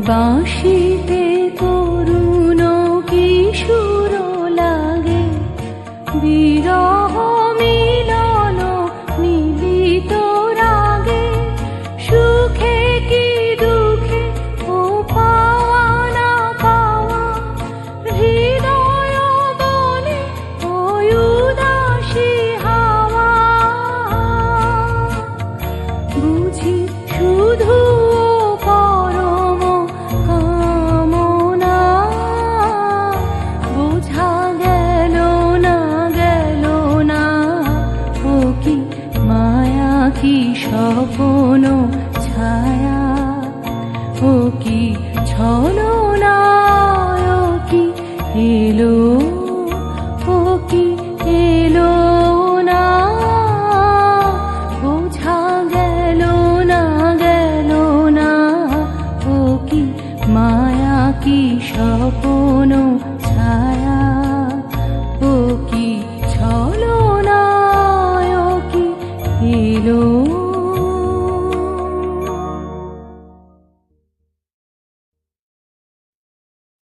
বাঁশিতে তরুণ কিশোর লাগে, বিরহ মিলন মিলিত রাগে, সুখে কি দুঃখে ও পাওয়া না পাওয়া, হৃদয় বলে ওই উদাসী হাওয়া। বুঝি শুধু পরম কামনা, বোঝা গেল না ও কি মায়া কি স্বপ্ন ছায়া, ও কি ছলনা, ও কি এলো, ও কি এলো না, বোঝা গেল না ও কি মায়া কি স্বপ্ন।